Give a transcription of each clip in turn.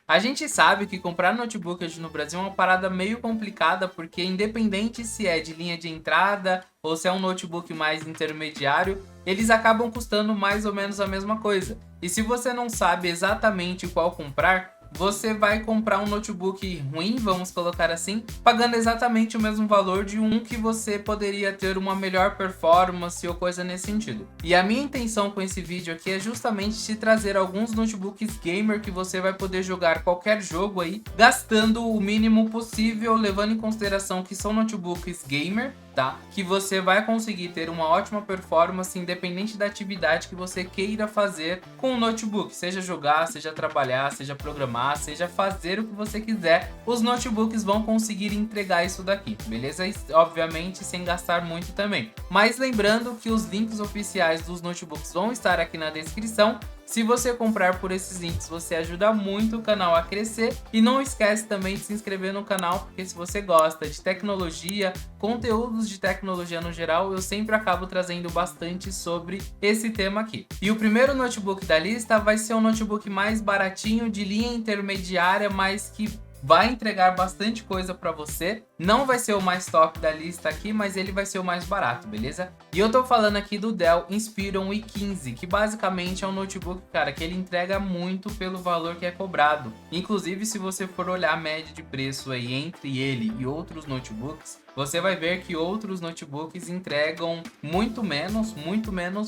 A gente sabe que comprar notebook hoje no Brasil é uma parada meio complicada, porque independente se é de linha de entrada ou se é um notebook mais intermediário, eles acabam custando mais ou menos a mesma coisa. E se você não sabe exatamente qual comprar, você vai comprar um notebook ruim, vamos colocar assim, pagando exatamente o mesmo valor de um que você poderia ter uma melhor performance ou coisa nesse sentido. E a minha intenção com esse vídeo aqui é justamente te trazer alguns notebooks gamer que você vai poder jogar qualquer jogo aí, gastando o mínimo possível, levando em consideração que são notebooks gamer, tá? Que você vai conseguir ter uma ótima performance independente da atividade que você queira fazer com o notebook, seja jogar, seja trabalhar, seja programar, seja fazer o que você quiser, os notebooks vão conseguir entregar isso daqui, beleza? E, obviamente sem gastar muito também. Mas lembrando que os links oficiais dos notebooks vão estar aqui na descrição. Se você comprar por esses links, você ajuda muito o canal a crescer. E não esquece também de se inscrever no canal, porque se você gosta de tecnologia, conteúdos de tecnologia no geral, eu sempre acabo trazendo bastante sobre esse tema aqui. E o primeiro notebook da lista vai ser um notebook mais baratinho, de linha intermediária, mas que vai entregar bastante coisa pra você. Não vai ser o mais top da lista aqui, mas ele vai ser o mais barato, beleza? E eu tô falando aqui do Dell Inspiron i15, que basicamente é um notebook, cara, que ele entrega muito pelo valor que é cobrado. Inclusive, se você for olhar a média de preço aí entre ele e outros notebooks, você vai ver que outros notebooks entregam muito menos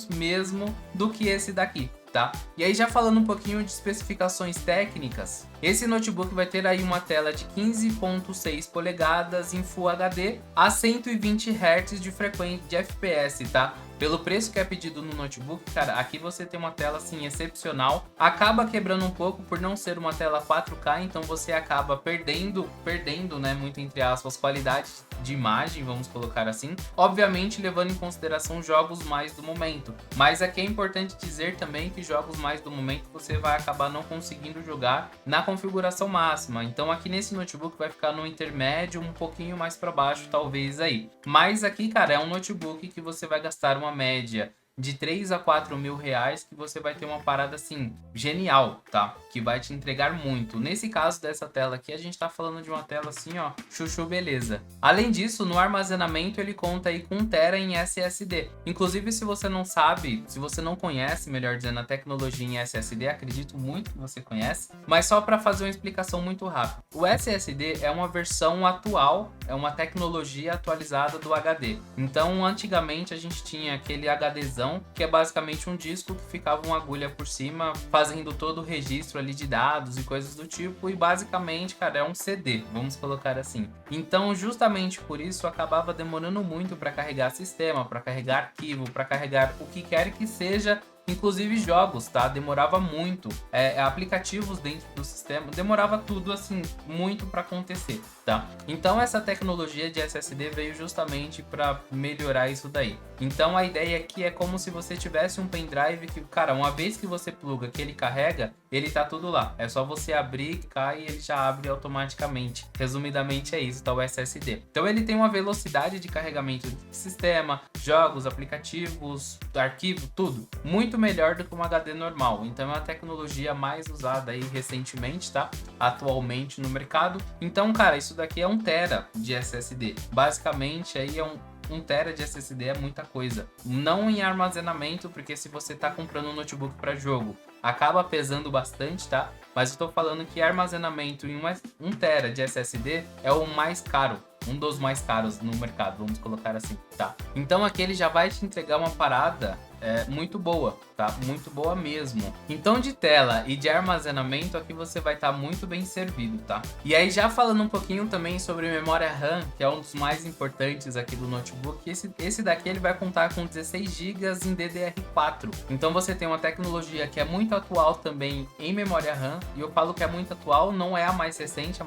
mesmo do que esse daqui. Tá? E aí, já falando um pouquinho de especificações técnicas, esse notebook vai ter aí uma tela de 15.6 polegadas em Full HD a 120 Hz de frequência de FPS, tá? Pelo preço que é pedido no notebook, cara, aqui você tem uma tela assim excepcional. Acaba quebrando um pouco por não ser uma tela 4K, então você acaba perdendo, né, muito entre aspas, qualidade de imagem, vamos colocar assim. Obviamente levando em consideração jogos mais do momento. Mas aqui é importante dizer também que jogos mais do momento você vai acabar não conseguindo jogar na configuração máxima. Então aqui nesse notebook vai ficar no intermédio, um pouquinho mais para baixo talvez aí. Mas aqui, cara, é um notebook que você vai gastar uma média de 3 a 4 mil reais, que você vai ter uma parada assim genial, tá? Que vai te entregar muito. Nesse caso dessa tela aqui, a gente tá falando de uma tela assim, ó, chuchu beleza. Além disso, no armazenamento ele conta aí com 1 TB em SSD. Inclusive, se você não sabe, se você não conhece, melhor dizendo, a tecnologia em SSD, acredito muito que você conhece, mas só para fazer uma explicação muito rápida. O SSD é uma versão atual, é uma tecnologia atualizada do HD. Então, antigamente a gente tinha aquele HDzão, que é basicamente um disco que ficava uma agulha por cima, fazendo todo o registro ali de dados e coisas do tipo, e basicamente, cara, é um CD, vamos colocar assim. Então, justamente por isso, acabava demorando muito para carregar sistema, para carregar arquivo, para carregar o que quer que seja, inclusive jogos, tá? Demorava muito. Aplicativos dentro do sistema, demorava tudo assim, muito para acontecer, tá? Então essa tecnologia de SSD veio justamente para melhorar isso daí. Então a ideia aqui é como se você tivesse um pendrive que, cara, uma vez que você pluga, que ele carrega, ele tá tudo lá. É só você abrir, cai e ele já abre automaticamente. Resumidamente é isso, tá? O SSD. Então ele tem uma velocidade de carregamento do sistema, jogos, aplicativos, arquivo, tudo muito melhor do que um HD normal. Então é uma tecnologia mais usada aí recentemente, tá? Atualmente no mercado. Então, cara, isso daqui é 1 TB de SSD. Basicamente aí é 1 TB de SSD é muita coisa. Não em armazenamento, porque se você tá comprando um notebook para jogo, acaba pesando bastante, tá? Mas eu tô falando que armazenamento em 1 TB de SSD é o mais caro. Um dos mais caros no mercado, vamos colocar assim, tá? Então aqui ele já vai te entregar uma parada muito boa, tá? Muito boa mesmo. Então de tela e de armazenamento aqui você vai estar muito bem servido, tá? E aí já falando um pouquinho também sobre memória RAM, que é um dos mais importantes aqui do notebook, esse daqui ele vai contar com 16 GB em DDR4. Então você tem uma tecnologia que é muito atual também em memória RAM, e eu falo que é muito atual, não é a mais recente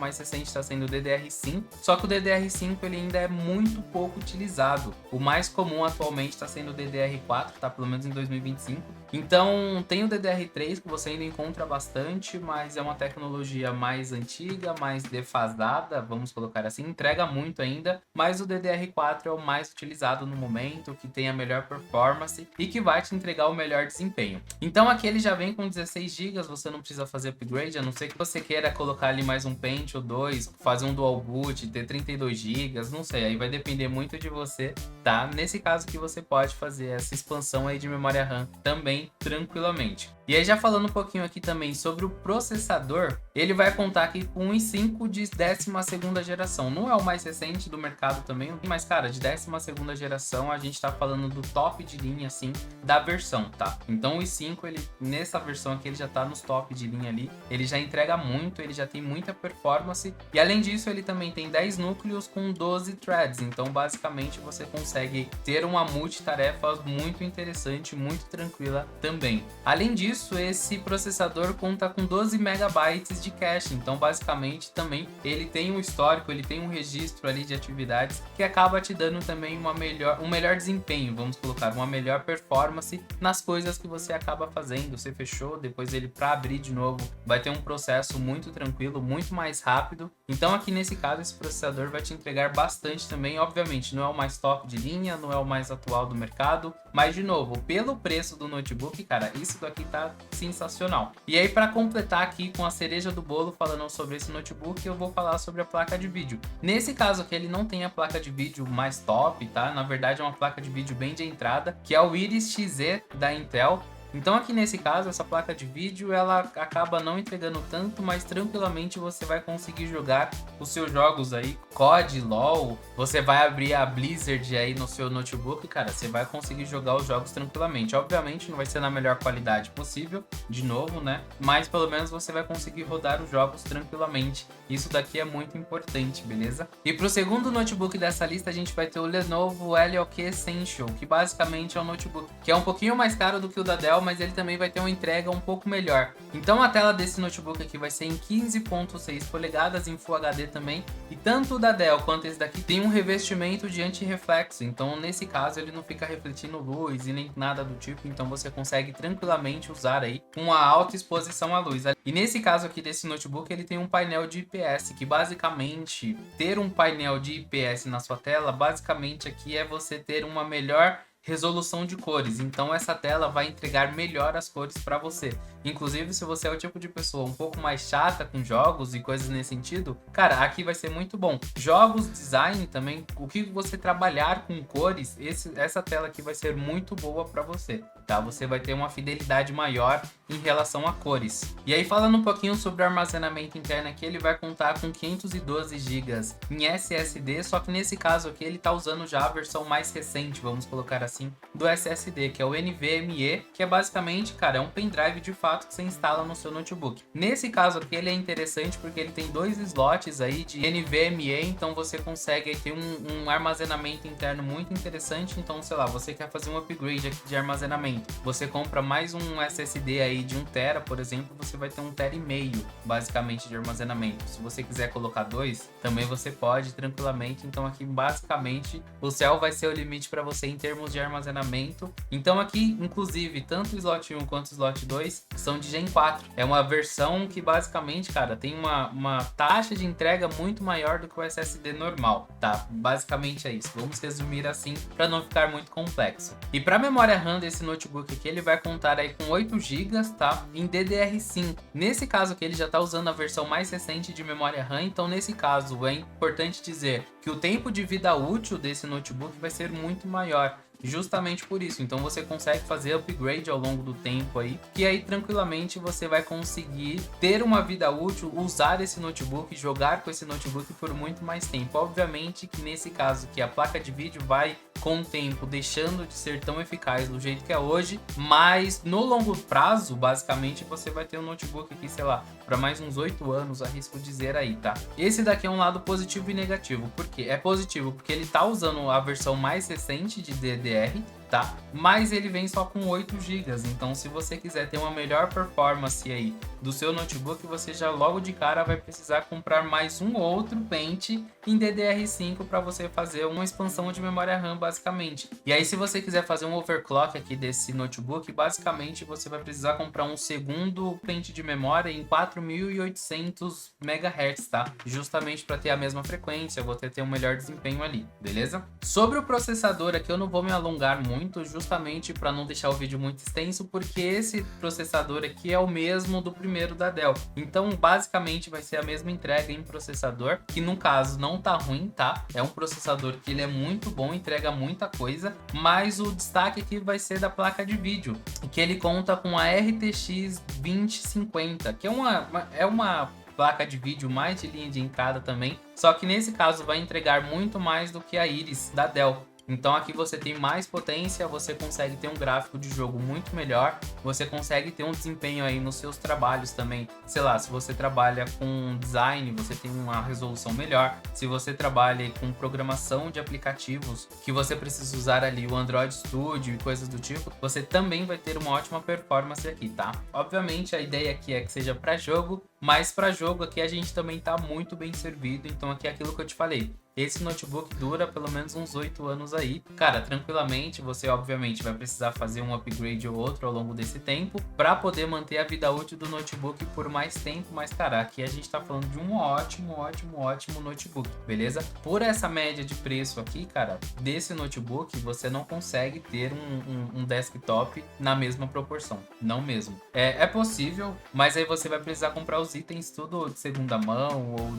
está sendo o DDR5, só que o DDR5 ele ainda é muito pouco utilizado. O mais comum atualmente está sendo o DDR4, tá? Pelo menos em 2025. Então tem o DDR3 que você ainda encontra bastante, mas é uma tecnologia mais antiga, mais defasada, vamos colocar assim, entrega muito ainda, mas o DDR4 é o mais utilizado no momento, que tem a melhor performance e que vai te entregar o melhor desempenho. Então aqui ele já vem com 16 GB, você não precisa fazer upgrade, a não ser que você queira colocar ali mais um pente ou dois, fazer um dual boot, ter 32 GB, não sei, aí vai depender muito de você, tá? Nesse caso que você pode fazer essa expansão aí de memória RAM também tranquilamente. E aí já falando um pouquinho aqui também sobre o processador, ele vai contar aqui com um i5 de 12ª geração. Não é o mais recente do mercado também, mas cara, de 12ª geração a gente tá falando do top de linha assim da versão, tá? Então o i5, ele nessa versão aqui ele já tá nos top de linha ali, ele já entrega muito, ele já tem muita performance e além disso ele também tem 10 núcleos com 12 threads, então basicamente você consegue ter uma multitarefa muito interessante, muito tranquila também. Além disso, esse processador conta com 12 megabytes de cache, então basicamente também ele tem um histórico, ele tem um registro ali de atividades que acaba te dando também um melhor desempenho, vamos colocar, uma melhor performance nas coisas que você acaba fazendo. Você fechou, depois ele para abrir de novo vai ter um processo muito tranquilo, muito mais rápido. Então aqui nesse caso esse processador vai te entregar bastante também, obviamente não é o mais top de linha, não é o mais atual do mercado, mas de novo, pelo preço do notebook, cara, isso daqui tá sensacional. E aí para completar aqui com a cereja do bolo falando sobre esse notebook, eu vou falar sobre a placa de vídeo. Nesse caso aqui ele não tem a placa de vídeo mais top, tá? Na verdade é uma placa de vídeo bem de entrada, que é o Iris Xe da Intel. Então aqui nesse caso, essa placa de vídeo, ela acaba não entregando tanto, mas tranquilamente você vai conseguir jogar os seus jogos aí, COD, LoL, você vai abrir a Blizzard aí no seu notebook, cara, você vai conseguir jogar os jogos tranquilamente. Obviamente não vai ser na melhor qualidade possível, de novo, né, mas pelo menos você vai conseguir rodar os jogos tranquilamente. Isso daqui é muito importante, beleza? E pro segundo notebook dessa lista, a gente vai ter o Lenovo LOQ Essential, que basicamente é um notebook que é um pouquinho mais caro do que o da Dell, mas ele também vai ter uma entrega um pouco melhor. Então a tela desse notebook aqui vai ser em 15.6 polegadas em Full HD também, e tanto o da Dell quanto esse daqui tem um revestimento de anti-reflexo, então nesse caso ele não fica refletindo luz e nem nada do tipo, então você consegue tranquilamente usar aí com uma alta exposição à luz. E nesse caso aqui desse notebook ele tem um painel de IPS, que basicamente ter um painel de IPS na sua tela, basicamente aqui é você ter uma melhor resolução de cores, então essa tela vai entregar melhor as cores para você. Inclusive, se você é o tipo de pessoa um pouco mais chata com jogos e coisas nesse sentido, cara, aqui vai ser muito bom. Jogos, design também, o que você trabalhar com cores, essa tela aqui vai ser muito boa para você, tá? Você vai ter uma fidelidade maior em relação a cores. E aí, falando um pouquinho sobre o armazenamento interno aqui, ele vai contar com 512 GB em SSD, só que nesse caso aqui ele tá usando já a versão mais recente, vamos colocar assim, do SSD, que é o NVMe, que é basicamente, cara, é um pendrive de fato que você instala no seu notebook. Nesse caso aqui ele é interessante porque ele tem dois slots aí de NVMe, então você consegue ter um armazenamento interno muito interessante. Então, sei lá, você quer fazer um upgrade aqui de armazenamento, você compra mais um SSD aí de 1 TB, por exemplo, você vai ter 1,5 TB basicamente de armazenamento. Se você quiser colocar 2, também você pode tranquilamente. Então aqui basicamente o céu vai ser o limite para você em termos de armazenamento. Então aqui, inclusive, tanto o slot 1 quanto o slot 2 são de Gen 4. É uma versão que basicamente, cara, tem uma taxa de entrega muito maior do que o SSD normal, tá? Basicamente é isso. Vamos resumir assim para não ficar muito complexo. E para a memória RAM desse notebook aqui, ele vai contar aí com 8 GB, tá? Em DDR5. Nesse caso aqui, ele já tá usando a versão mais recente de memória RAM, então nesse caso é importante dizer que o tempo de vida útil desse notebook vai ser muito maior. Justamente por isso, então você consegue fazer upgrade ao longo do tempo aí, que aí tranquilamente você vai conseguir ter uma vida útil, usar esse notebook, jogar com esse notebook por muito mais tempo. Obviamente que nesse caso que a placa de vídeo vai com o tempo deixando de ser tão eficaz do jeito que é hoje, mas no longo prazo, basicamente, você vai ter um notebook aqui, sei lá, para mais uns 8 anos, arrisco dizer aí, tá? Esse daqui é um lado positivo e negativo. Por quê? É positivo porque ele tá usando a versão mais recente de DDR, tá? Mas ele vem só com 8 GB, então se você quiser ter uma melhor performance aí do seu notebook, você já logo de cara vai precisar comprar mais um outro pente em DDR5 para você fazer uma expansão de memória RAM basicamente. E aí se você quiser fazer um overclock aqui desse notebook, basicamente você vai precisar comprar um segundo pente de memória em 4800 MHz, tá? Justamente para ter a mesma frequência, você ter um melhor desempenho ali, beleza? Sobre o processador aqui eu não vou me alongar muito, justamente para não deixar o vídeo muito extenso, porque esse processador aqui é o mesmo do primeiro da Dell. Então basicamente vai ser a mesma entrega em processador, que no caso não tá ruim, tá? É um processador que ele é muito bom, entrega muita coisa, mas o destaque aqui vai ser da placa de vídeo, que ele conta com a RTX 2050, que é uma placa de vídeo mais de linha de entrada também, só que nesse caso vai entregar muito mais do que a Iris da Dell. Então aqui você tem mais potência, você consegue ter um gráfico de jogo muito melhor, você consegue ter um desempenho aí nos seus trabalhos também. Sei lá, se você trabalha com design, você tem uma resolução melhor. Se você trabalha com programação de aplicativos, que você precisa usar ali o Android Studio e coisas do tipo, você também vai ter uma ótima performance aqui, tá? Obviamente a ideia aqui é que seja para jogo, mas para jogo aqui a gente também tá muito bem servido, então aqui é aquilo que eu te falei. Esse notebook dura pelo menos uns 8 anos aí. Cara, tranquilamente, você obviamente vai precisar fazer um upgrade ou outro ao longo desse tempo para poder manter a vida útil do notebook por mais tempo. Mas, cara, aqui a gente tá falando de um ótimo notebook, beleza? Por essa média de preço aqui, cara, desse notebook, você não consegue ter um desktop na mesma proporção. Não mesmo. É possível, mas aí você vai precisar comprar os itens tudo de segunda mão ou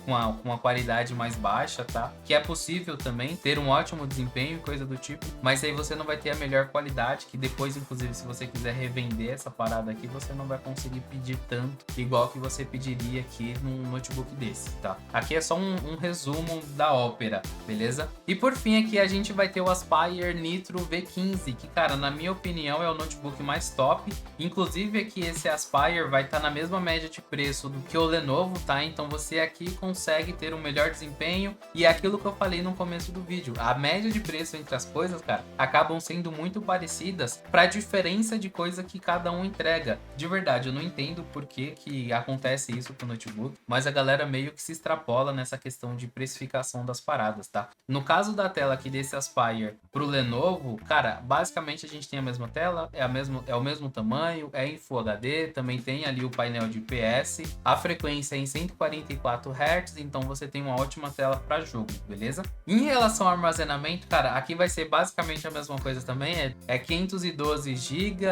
com uma qualidade mais baixa, tá? Que é possível também ter um ótimo desempenho e coisa do tipo, mas aí você não vai ter a melhor qualidade, que depois, inclusive, se você quiser revender essa parada aqui, você não vai conseguir pedir tanto, igual que você pediria aqui num notebook desse, tá? Aqui é só um resumo da ópera, beleza? E por fim aqui a gente vai ter o Aspire Nitro V15, que, cara, na minha opinião é o notebook mais top. Inclusive aqui esse Aspire vai estar na mesma média de preço do que o Lenovo, tá? Então você aqui consegue ter um melhor desempenho, e é aquilo que eu falei no começo do vídeo, a média de preço entre as coisas, cara, acabam sendo muito parecidas para a diferença de coisa que cada um entrega. De verdade, eu não entendo por que acontece isso com o notebook, mas a galera meio que se extrapola nessa questão de precificação das paradas, tá? No caso da tela aqui desse Aspire pro Lenovo, cara, basicamente a gente tem a mesma tela, é o mesmo tamanho, é em Full HD, também tem ali o painel de IPS, a frequência é em 144 Hz, então você tem uma ótima tela para jogo, beleza? Em relação ao armazenamento, cara, aqui vai ser basicamente a mesma coisa também, é 512 GB,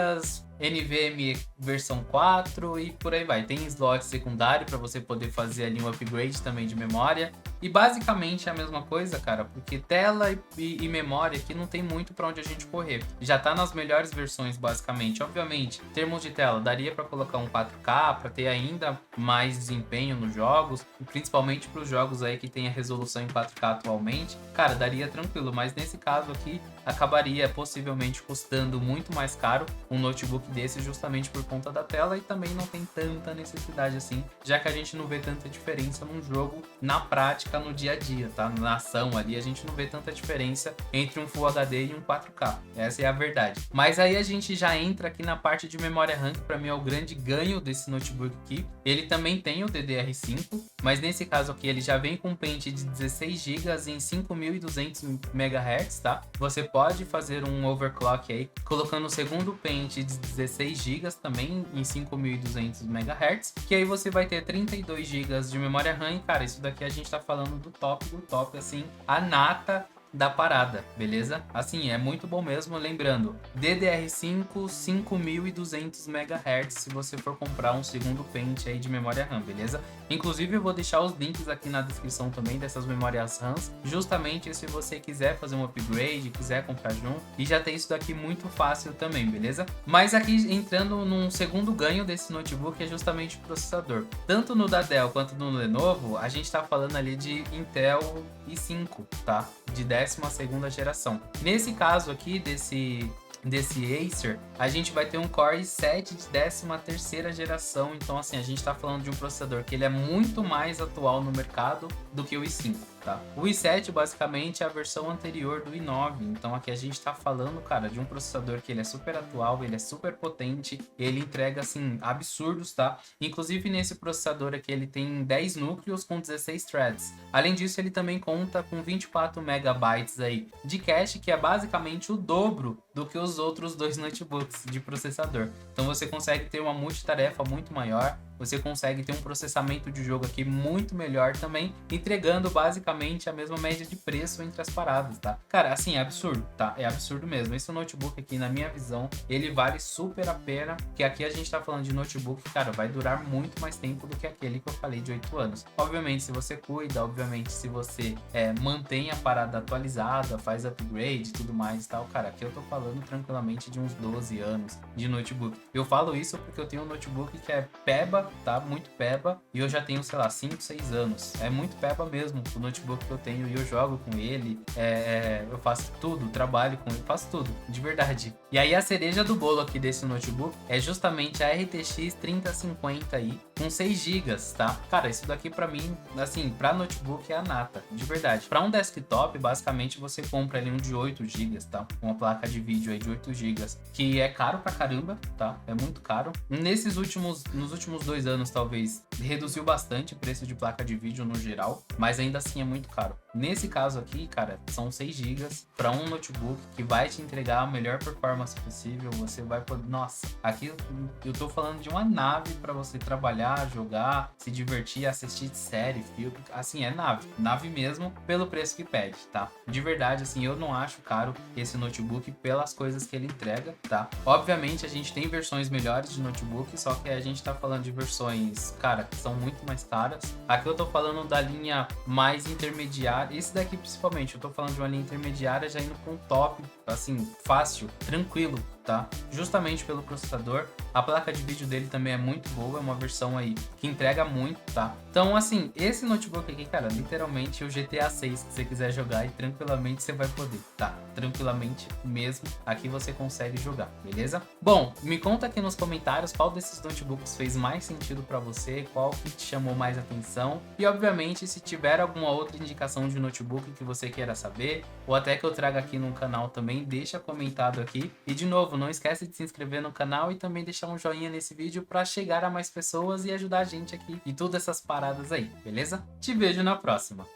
NVMe versão 4 e por aí vai. Tem slot secundário para você poder fazer ali um upgrade também de memória. E basicamente é a mesma coisa, cara, porque tela e memória aqui não tem muito para onde a gente correr. Já tá nas melhores versões, basicamente. Obviamente, em termos de tela, daria para colocar um 4K para ter ainda mais desempenho nos jogos, principalmente para os jogos aí que tem a resolução em 4K atualmente. Cara, daria tranquilo, mas nesse caso aqui acabaria possivelmente custando muito mais caro um notebook desse, justamente por conta da tela, e também não tem tanta necessidade assim, já que a gente não vê tanta diferença num jogo na prática, no dia a dia, tá? Na ação ali, a gente não vê tanta diferença entre um Full HD e um 4K. Essa é a verdade. Mas aí a gente já entra aqui na parte de memória RAM, que pra mim é o grande ganho desse notebook aqui. Ele também tem o DDR5, mas nesse caso aqui ele já vem com um pente de 16 GB em 5200 MHz, tá? Você pode fazer um overclock aí, colocando o segundo pente de 16 GB também em 5200 MHz, que aí você vai ter 32 GB de memória RAM, e cara, isso daqui a gente tá falando do top, assim, a nata da parada, beleza? Assim, é muito bom mesmo, lembrando, DDR5 5200 MHz se você for comprar um segundo pente aí de memória RAM, beleza? Inclusive eu vou deixar os links aqui na descrição também dessas memórias RAMs, justamente se você quiser fazer um upgrade, quiser comprar junto, e já tem isso daqui muito fácil também, beleza? Mas aqui entrando num segundo ganho desse notebook é justamente o processador. Tanto no da Dell quanto no Lenovo, a gente tá falando ali de Intel i5, tá? De 12ª geração. Nesse caso aqui, desse Acer, a gente vai ter um Core i7 de 13ª geração, então assim, a gente tá falando de um processador que ele é muito mais atual no mercado do que o i5. tá? O i7 basicamente é a versão anterior do i9, então aqui a gente tá falando, cara, de um processador que ele é super atual, ele é super potente, ele entrega, assim, absurdos, tá? Inclusive nesse processador aqui ele tem 10 núcleos com 16 threads. Além disso, ele também conta com 24 megabytes aí de cache, que é basicamente o dobro do que os outros dois notebooks de processador. Então você consegue ter uma multitarefa muito maior, você consegue ter um processamento de jogo aqui muito melhor também, entregando basicamente a mesma média de preço entre as paradas, tá? Cara, assim, é absurdo, tá? É absurdo mesmo. Esse notebook aqui, na minha visão, ele vale super a pena, porque aqui a gente tá falando de notebook, cara, vai durar muito mais tempo do que aquele que eu falei de 8 anos. Obviamente, se você cuida, obviamente, se você mantém a parada atualizada, faz upgrade e tudo mais e tal, cara, aqui eu tô falando tranquilamente de uns 12 anos de notebook. Eu falo isso porque eu tenho um notebook que é peba, tá? Muito peba, e eu já tenho, sei lá, 5, 6 anos. É muito peba mesmo o notebook que eu tenho, e eu jogo com ele, eu faço tudo, trabalho com ele, faço tudo, de verdade. E aí a cereja do bolo aqui desse notebook é justamente a RTX 3050 aí, com 6 GB, tá? Cara, isso daqui pra mim, assim, pra notebook é a nata, de verdade. Pra um desktop, basicamente, você compra ali um de 8 GB, tá? Uma placa de vídeo aí de 8 GB, que é caro pra caramba, tá? É muito caro. Nos últimos 2 anos, talvez, reduziu bastante o preço de placa de vídeo no geral, mas ainda assim é muito caro. Nesse caso aqui, cara, são 6 GB para um notebook que vai te entregar a melhor performance possível. Você vai poder... Nossa, aqui eu tô falando de uma nave para você trabalhar, jogar, se divertir, assistir série, filme. Assim, é nave mesmo, pelo preço que pede, tá? De verdade, assim, eu não acho caro esse notebook pelas coisas que ele entrega, tá? Obviamente, a gente tem versões melhores de notebook, só que a gente tá falando de versões, cara, que são muito mais caras. Aqui eu tô falando da linha mais intermediária. Esse daqui principalmente, eu tô falando de uma linha intermediária já indo com top, assim, fácil, tranquilo, tá? Justamente pelo processador. A placa de vídeo dele também é muito boa, é uma versão aí que entrega muito, tá? Então, assim, esse notebook aqui, cara, literalmente o GTA 6 que você quiser jogar, e tranquilamente você vai poder, tá? Tranquilamente mesmo, aqui você consegue jogar, beleza? Bom, me conta aqui nos comentários qual desses notebooks fez mais sentido pra você, qual que te chamou mais atenção, e obviamente se tiver alguma outra indicação de notebook que você queira saber, ou até que eu traga aqui no canal também, deixa comentado aqui. E de novo, não esquece de se inscrever no canal e também deixar um joinha nesse vídeo para chegar a mais pessoas e ajudar a gente aqui e todas essas paradas aí, beleza? Te vejo na próxima!